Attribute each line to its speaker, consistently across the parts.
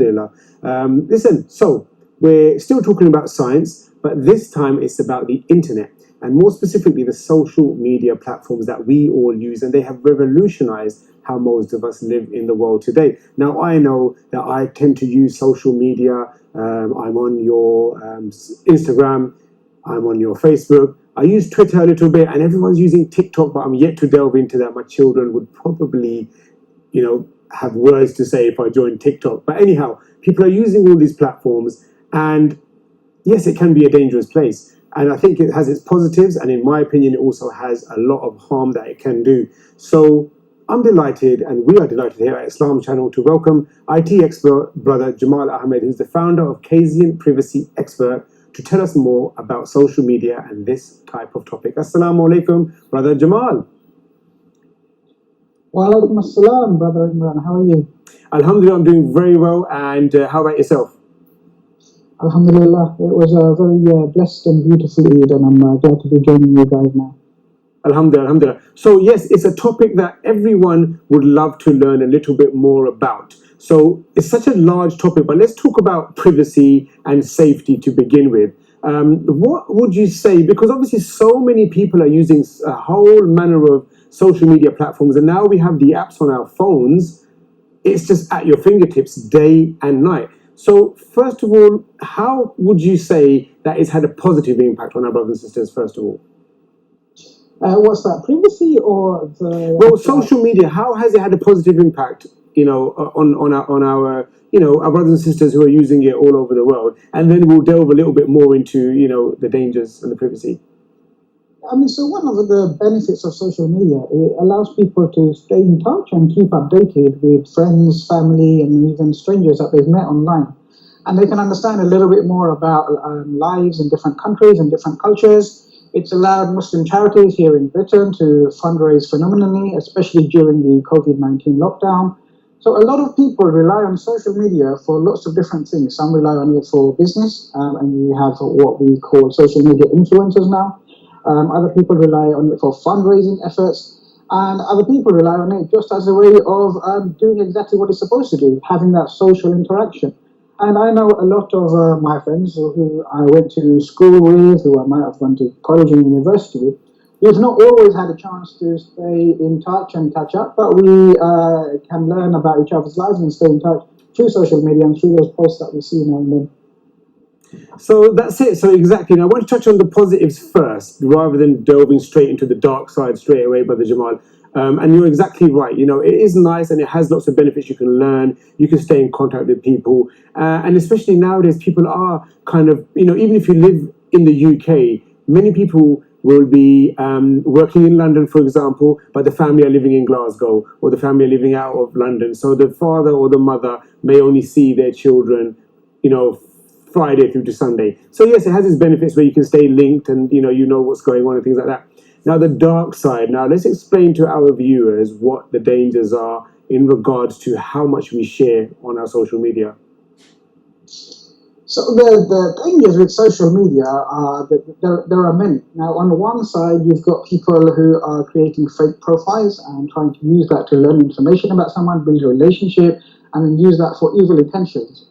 Speaker 1: Alhamdulillah. Listen, so we're still talking about science, but this time it's about the internet, and more specifically the social media platforms that we all use, and they have revolutionized how most of us live in the world today. Now, I know that I tend to use social media. I'm on your Instagram, I'm on your Facebook. I use Twitter a little bit, and everyone's using TikTok, but I'm yet to delve into that. My children would probably, have words to say if I joined TikTok. But anyhow, people are using all these platforms, and yes, it can be a dangerous place. And I think it has its positives, and in my opinion, it also has a lot of harm that it can do. So I'm delighted, and we are delighted here at Islam Channel to welcome IT expert brother Jamal Ahmed, who's the founder of Kazient Privacy Expert, to tell us more about social media and this type of topic. Assalamu alaikum, brother Jamal.
Speaker 2: Wa alaikum assalam, brother Imran. How are you?
Speaker 1: Alhamdulillah, I'm doing very well. And how about yourself?
Speaker 2: Alhamdulillah, it was a very blessed and beautiful Eid, and I'm glad to be joining you guys now.
Speaker 1: Alhamdulillah, alhamdulillah. So yes, it's a topic that everyone would love to learn a little bit more about. So it's such a large topic, but let's talk about privacy and safety to begin with. What would you say? Because obviously so many people are using a whole manner of social media platforms, and now we have the apps on our phones. It's just at your fingertips day and night. So first of all, how would you say that it's had a positive impact on our brothers and sisters, first of all?
Speaker 2: What's that, privacy or the...
Speaker 1: Well, social media, how has it had a positive impact, on our our brothers and sisters who are using it all over the world? And then we'll delve a little bit more into, the dangers and the privacy.
Speaker 2: So one of the benefits of social media, it allows people to stay in touch and keep updated with friends, family, and even strangers that they've met online. And they can understand a little bit more about lives in different countries and different cultures. It's allowed Muslim charities here in Britain to fundraise phenomenally, especially during the COVID-19 lockdown. So a lot of people rely on social media for lots of different things. Some rely on it for business, and we have what we call social media influencers now. Other people rely on it for fundraising efforts, and other people rely on it just as a way of doing exactly what it's supposed to do, having that social interaction. And I know a lot of my friends who I went to school with, who I might have gone to college and university with. We've not always had a chance to stay in touch and catch up, but we can learn about each other's lives and stay in touch through social media and through those posts that we see now and then.
Speaker 1: So that's it. So exactly. Now I want to touch on the positives first, rather than delving straight into the dark side straight away, Brother Jamal. And you're exactly right. It is nice and it has lots of benefits. You can learn, you can stay in contact with people. And especially nowadays, people are kind of, even if you live in the UK, many people will be working in London, for example, but the family are living in Glasgow, or the family are living out of London. So the father or the mother may only see their children, Friday through to Sunday. So yes, it has its benefits where you can stay linked and you know what's going on and things like that. Now the dark side. Now let's explain to our viewers what the dangers are in regards to how much we share on our social media.
Speaker 2: So the dangers with social media are that there are many. Now on the one side, you've got people who are creating fake profiles and trying to use that to learn information about someone, build a relationship, and then use that for evil intentions.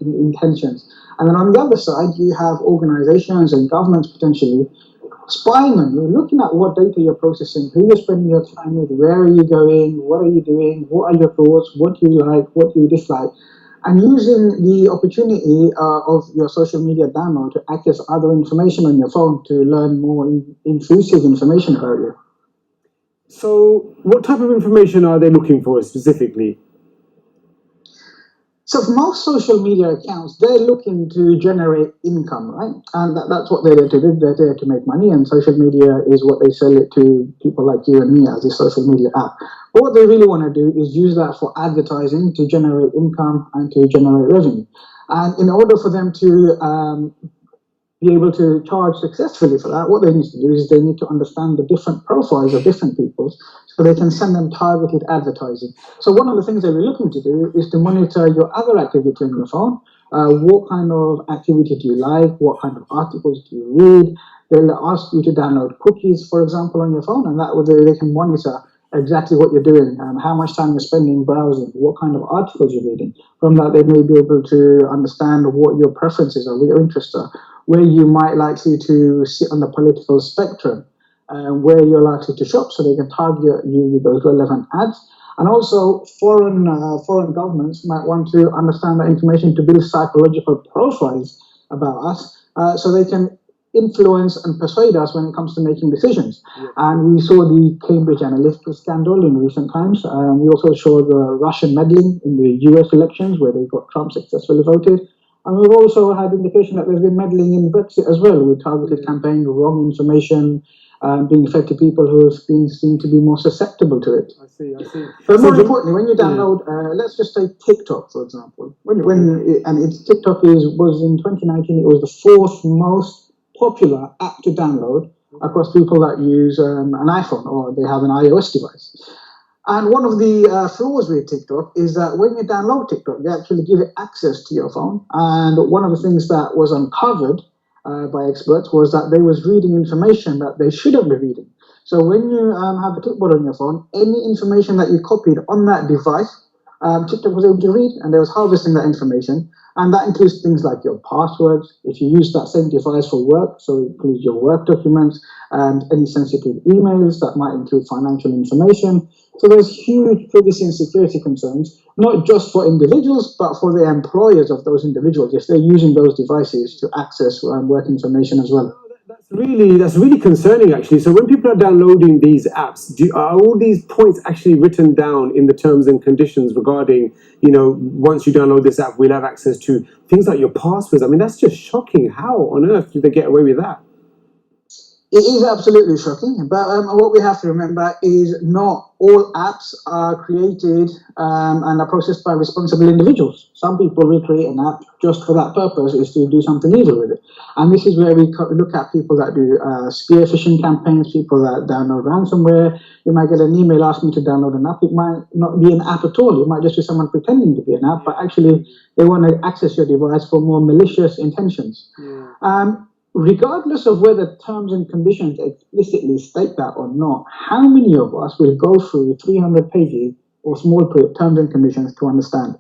Speaker 2: And then on the other side, you have organizations and governments potentially spying on you, looking at what data you're processing, who you're spending your time with, where are you going, what are you doing, what are your thoughts, what do you like, what do you dislike, and using the opportunity of your social media download to access other information on your phone to learn more intrusive information about you.
Speaker 1: So what type of information are they looking for specifically?
Speaker 2: So for most social media accounts, they're looking to generate income, right? And that's what they're there to do. They're there to make money, and social media is what they sell it to people like you and me as a social media app. But what they really want to do is use that for advertising to generate income and to generate revenue. And in order for them to be able to charge successfully for that, what they need to do is they need to understand the different profiles of different people so they can send them targeted advertising. So one of the things that we're looking to do is to monitor your other activity on your phone. What kind of activity do you like? What kind of articles do you read? They'll ask you to download cookies, for example, on your phone, and that way they can monitor exactly what you're doing, how much time you're spending browsing, what kind of articles you're reading. From that, they may be able to understand what your preferences are, what your interests are, where you might likely to sit on the political spectrum, where you're likely to shop, so they can target you with those relevant ads. And also, foreign governments might want to understand that information to build psychological profiles about us, so they can influence and persuade us when it comes to making decisions. Yeah. And we saw the Cambridge Analytica scandal in recent times. We also saw the Russian meddling in the US elections, where they got Trump successfully voted. And we've also had indication that there's been meddling in Brexit as well, with targeted campaign, wrong information, being fed to people who have been seen to be more susceptible to it.
Speaker 1: I see.
Speaker 2: But more importantly, when you download, let's just say TikTok, for example. TikTok was in 2019, it was the fourth most popular app to download across people that use an iPhone or they have an iOS device. And one of the flaws with TikTok is that when you download TikTok, you actually give it access to your phone. And one of the things that was uncovered by experts was that they was reading information that they shouldn't be reading. So when you have a clipboard on your phone, any information that you copied on that device, TikTok was able to read, and they was harvesting that information. And that includes things like your passwords, if you use that same device for work, so it includes your work documents and any sensitive emails that might include financial information. So there's huge privacy and security concerns, not just for individuals, but for the employers of those individuals, if they're using those devices to access work information as well.
Speaker 1: That's really concerning, actually. So when people are downloading these apps, are all these points actually written down in the terms and conditions regarding, once you download this app, we'll have access to things like your passwords? I mean, that's just shocking. How on earth do they get away with that?
Speaker 2: It is absolutely shocking, but what we have to remember is not all apps are created and are processed by responsible individuals. Some people will create an app just for that purpose, is to do something evil with it. And this is where we look at people that do spear phishing campaigns, people that download ransomware. You might get an email asking you to download an app. It might not be an app at all. It might just be someone pretending to be an app, but actually they want to access your device for more malicious intentions. Yeah. Regardless of whether terms and conditions explicitly state that or not, how many of us will go through 300 pages or small terms and conditions to understand?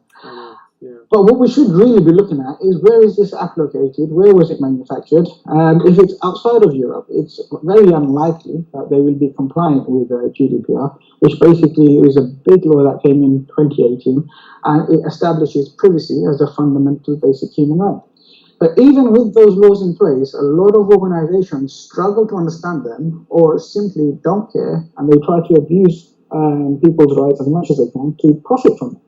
Speaker 2: Yeah. But what we should really be looking at is, where is this app located? Where was it manufactured? And if it's outside of Europe, it's very unlikely that they will be compliant with GDPR, which basically is a big law that came in 2018, and it establishes privacy as a fundamental basic human right. But even with those laws in place, a lot of organizations struggle to understand them, or simply don't care, and they try to abuse people's rights as much as they can to profit from it.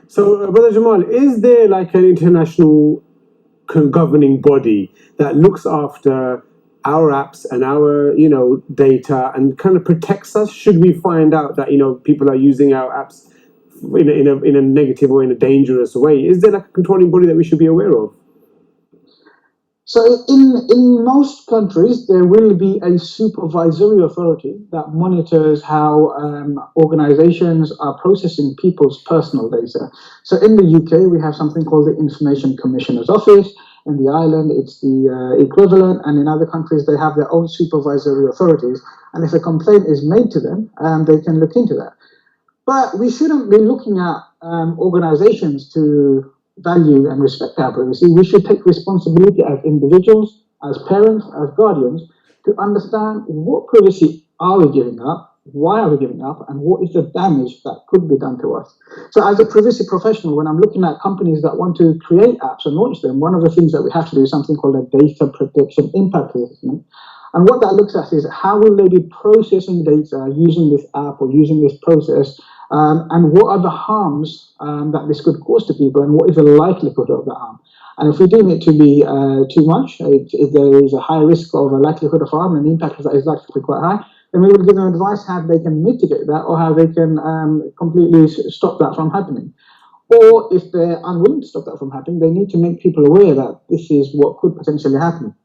Speaker 1: So, Brother Jamal, is there like an international governing body that looks after our apps and our, data and kind of protects us should we find out that, people are using our apps in a negative or in a dangerous way? Is there like a controlling body that we should be aware of?
Speaker 2: So in most countries, there will be a supervisory authority that monitors how organizations are processing people's personal data. So in the UK, we have something called the Information Commissioner's Office. In the island, it's the equivalent, and in other countries, they have their own supervisory authorities. And if a complaint is made to them, they can look into that. But we shouldn't be looking at organizations to value and respect our privacy. We should take responsibility as individuals, as parents, as guardians, to understand what privacy are we giving up, why are we giving up, and what is the damage that could be done to us. So as a privacy professional, when I'm looking at companies that want to create apps and launch them, one of the things that we have to do is something called a data protection impact assessment. And what that looks at is, how will they be processing data using this app or using this process, and what are the harms that this could cause to people, and what is the likelihood of the harm? And if we deem it to be too much, if there is a high risk of a likelihood of harm and the impact of that is likely quite high, then we will give them advice how they can mitigate that, or how they can completely stop that from happening. Or if they're unwilling to stop that from happening, they need to make people aware that this is what could potentially happen.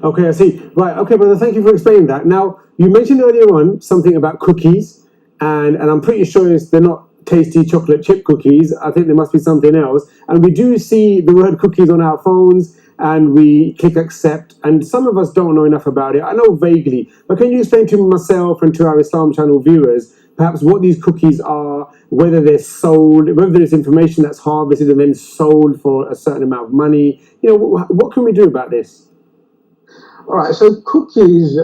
Speaker 1: Okay, I see. Right, okay, brother, thank you for explaining that. Now, you mentioned earlier on something about cookies, and I'm pretty sure they're not tasty chocolate chip cookies. I think there must be something else. And we do see the word cookies on our phones, and we click accept, and some of us don't know enough about it. I know vaguely, but can you explain to myself and to our Islam channel viewers perhaps what these cookies are, whether they're sold, whether there's information that's harvested and then sold for a certain amount of money? What can we do about this?
Speaker 2: All right, so cookies,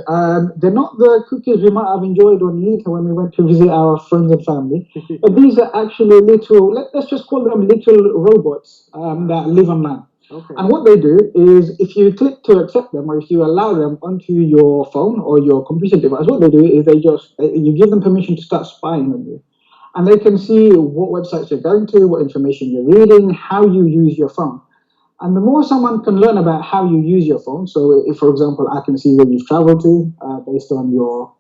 Speaker 2: they're not the cookies we might have enjoyed on Easter when we went to visit our friends and family, but these are actually little, let's just call them little robots that live online. Okay. And what they do is, if you click to accept them, or if you allow them onto your phone or your computer device, what they do is you give them permission to start spying on you. And they can see what websites you're going to, what information you're reading, how you use your phone. And the more someone can learn about how you use your phone, so if, for example, I can see where you've traveled to based on your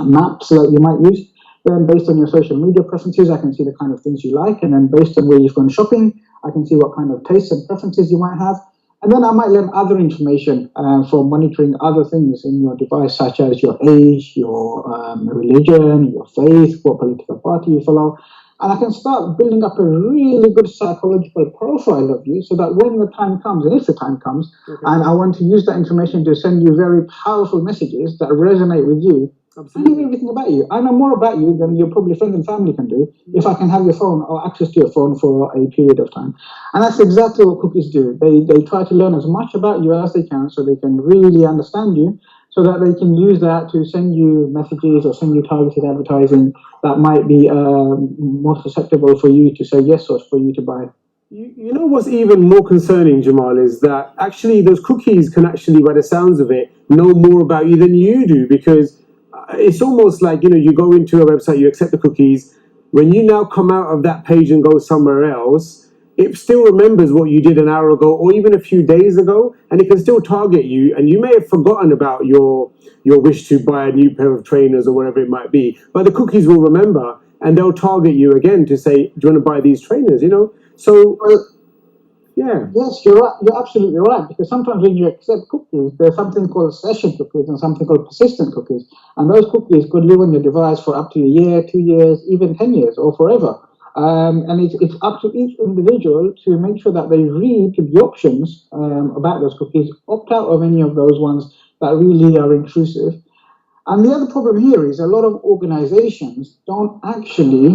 Speaker 2: maps that you might use, then based on your social media preferences, I can see the kind of things you like, and then based on where you've gone shopping, I can see what kind of tastes and preferences you might have. And then I might learn other information from monitoring other things in your device, such as your age, your religion, your faith, what political party you follow. And I can start building up a really good psychological profile of you, so that when the time comes, and if the time comes, and I want to use that information to send you very powerful messages that resonate with you, absolutely, I know everything about you. I know more about you than your probably friends and family can do if I can have your phone or access to your phone for a period of time. And that's exactly what cookies do. They try to learn as much about you as they can, so they can really understand you, so that they can use that to send you messages or send you targeted advertising that might be more susceptible for you to say yes or for you to buy.
Speaker 1: You know what's even more concerning, Jamal, is that actually those cookies can actually, by the sounds of it, know more about you than you do, because it's almost like, you go into a website, you accept the cookies. When you now come out of that page and go somewhere else, it still remembers what you did an hour ago or even a few days ago, and it can still target you. And you may have forgotten about your wish to buy a new pair of trainers or whatever it might be, but the cookies will remember, and they'll target you again to say, do you want to buy these trainers? So yeah.
Speaker 2: Yes, you're right. You're absolutely right, because sometimes when you accept cookies, there's something called session cookies and something called persistent cookies. And those cookies could live on your device for up to a year, 2 years, even 10 years, or forever. And it's up to each individual to make sure that they read the options about those cookies, opt out of any of those ones that really are intrusive. And the other problem here is a lot of organizations don't actually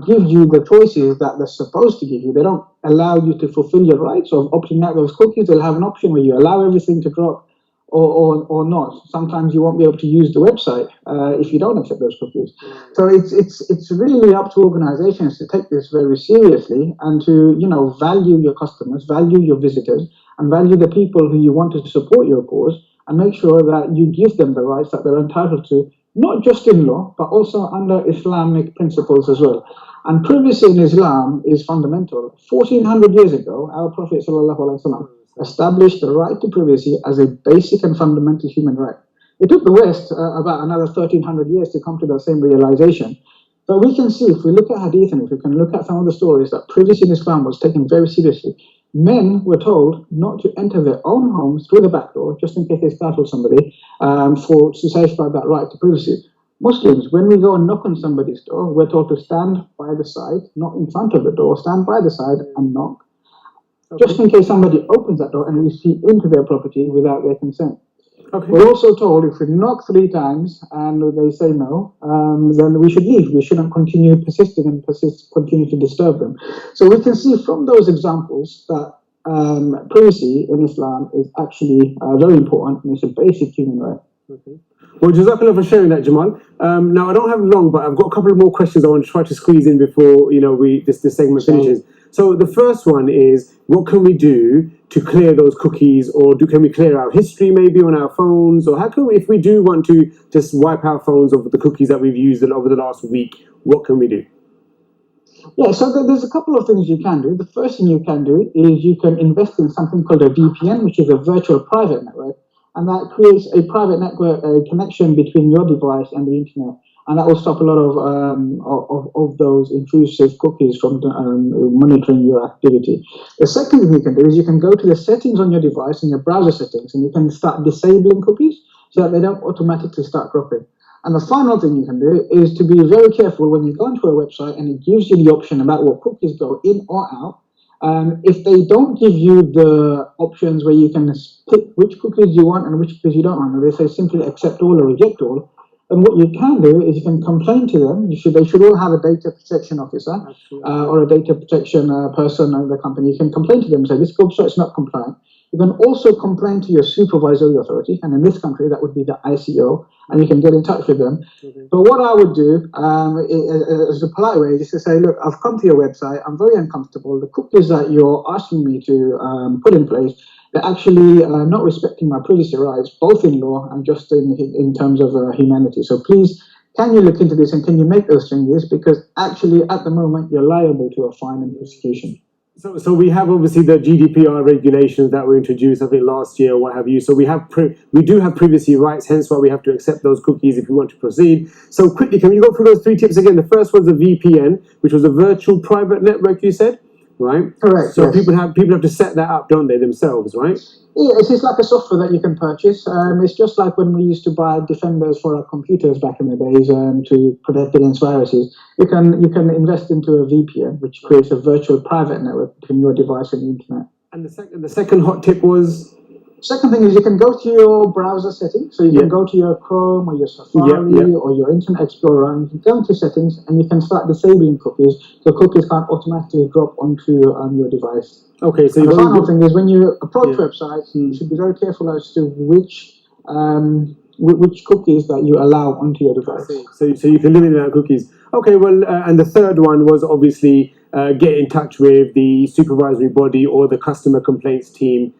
Speaker 2: give you the choices that they're supposed to give you. They don't allow you to fulfill your rights of opting out those cookies. They'll have an option where you allow everything to drop or not. Sometimes you won't be able to use the website if you don't accept those cookies. So it's really up to organizations to take this very seriously and to value your customers, value your visitors, and value the people who you want to support your cause, and make sure that you give them the rights that they're entitled to, not just in law, but also under Islamic principles as well. And privacy in Islam is fundamental. 1400 years ago, our Prophet ﷺ established the right to privacy as a basic and fundamental human right. It took the West about another 1300 years to come to that same realization. But we can see, if we look at hadith and if we can look at some of the stories, that privacy in Islam was taken very seriously. Men were told not to enter their own homes through the back door, just in case they startled somebody, to safeguard that right to privacy. Muslims, when we go and knock on somebody's door, we're told to stand by the side, not in front of the door, stand by the side and knock, just in case somebody opens that door and we see into their property without their consent. Okay. We're also told if we knock 3 times and they say no, then we should leave. We shouldn't continue persisting and continue to disturb them. So we can see from those examples that privacy in Islam is actually very important, and it's a basic human right.
Speaker 1: Okay. Well, Jazakallah for sharing that, Jamal. Now, I don't have long, but I've got a couple of more questions I want to try to squeeze in before this segment finishes. So the first one is, what can we do to clear those cookies, or can we clear our history maybe on our phones, or how can we, if we do want to just wipe our phones of the cookies that we've used over the last week, what can we do?
Speaker 2: Yeah, so there's a couple of things you can do. The first thing you can do is you can invest in something called a VPN, which is a virtual private network, and that creates a private network connection between your device and the internet. And that will stop a lot of those intrusive cookies from monitoring your activity. The second thing you can do is you can go to the settings on your device, in your browser settings, and you can start disabling cookies so that they don't automatically start dropping. And the final thing you can do is to be very careful when you go into a website and it gives you the option about what cookies go in or out. If they don't give you the options where you can pick which cookies you want and which cookies you don't want, and they say simply accept all or reject all, then what you can do is you can complain to them. They should all have a data protection officer or a data protection person in the company. You can complain to them and say this website is not compliant. You can also complain to your supervisory authority, and in this country that would be the ICO, and you can get in touch with them. But what I would do, as a polite way, is to say, look, I've come to your website, I'm very uncomfortable. The cookies that you're asking me to put in place, they're actually not respecting my privacy rights, both in law and just in terms of humanity. So please, can you look into this and can you make those changes? Because actually, at the moment, you're liable to a fine and prosecution.
Speaker 1: So we have obviously the GDPR regulations that were introduced, I think last year, or what have you. So we do have privacy rights, hence why we have to accept those cookies if we want to proceed. So quickly, can you go through those 3 tips again? The first was the VPN, which was a virtual private network, you said, right?
Speaker 2: Correct.
Speaker 1: So yes. people have to set that up, don't they, themselves, right?
Speaker 2: Yeah, it's like a software that you can purchase. It's just like when we used to buy defenders for our computers back in the days to protect against viruses. You can invest into a VPN, which creates a virtual private network between your device and the internet.
Speaker 1: And the second hot tip was?
Speaker 2: Second thing is you can go to your browser settings. So you can go to your Chrome or your Safari or your Internet Explorer, and you can go into settings and you can start disabling cookies, so cookies can't automatically drop onto your device.
Speaker 1: Okay, so
Speaker 2: the final thing is when you approach websites, you should be very careful as to which cookies that you allow onto your device.
Speaker 1: So you can limit the amount of cookies. Okay, well, and the third one was obviously get in touch with the supervisory body or the customer complaints team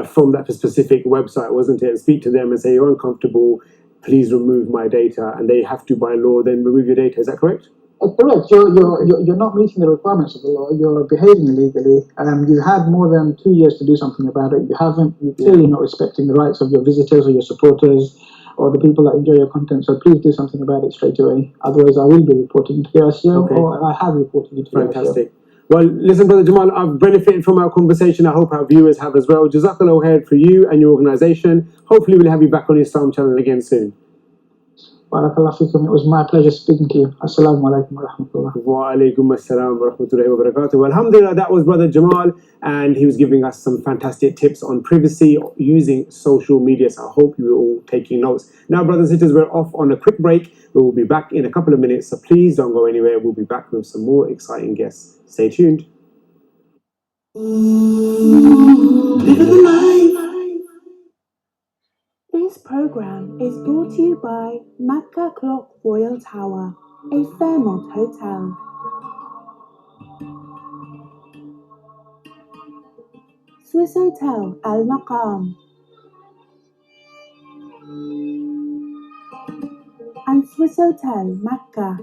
Speaker 1: from that specific website, wasn't it? And speak to them and say, you're uncomfortable, please remove my data. And they have to, by law, then remove your data. Is that correct?
Speaker 2: Correct. You're not meeting the requirements of the law. You're behaving illegally. You had more than 2 years to do something about it. You're clearly not respecting the rights of your visitors or your supporters or the people that enjoy your content. So please do something about it straight away. Otherwise, I will be reporting to the ICO, or I have reported you to the ICO.
Speaker 1: Fantastic. Well, listen, Brother Jamal, I've benefited from our conversation. I hope our viewers have as well. Jazakallah khair for you and your organisation. Hopefully, we'll have you back on your Islam channel again soon.
Speaker 2: Barakallah fikum. It was my pleasure speaking to you. Assalamu alaikum wa rahmatullah.
Speaker 1: Wa alaikum assalam wa rahmatullahi wa barakatuh. Alhamdulillah, that was Brother Jamal, and he was giving us some fantastic tips on privacy using social media. So I hope you were all taking notes. Now, brothers and sisters, we're off on a quick break. We will be back in a couple of minutes, so please don't go anywhere. We'll be back with some more exciting guests. Stay tuned.
Speaker 3: This program is brought to you by Makkah Clock Royal Tower, a Fairmont hotel. Swiss Hotel Al Maqam and Swiss Hotel Makkah.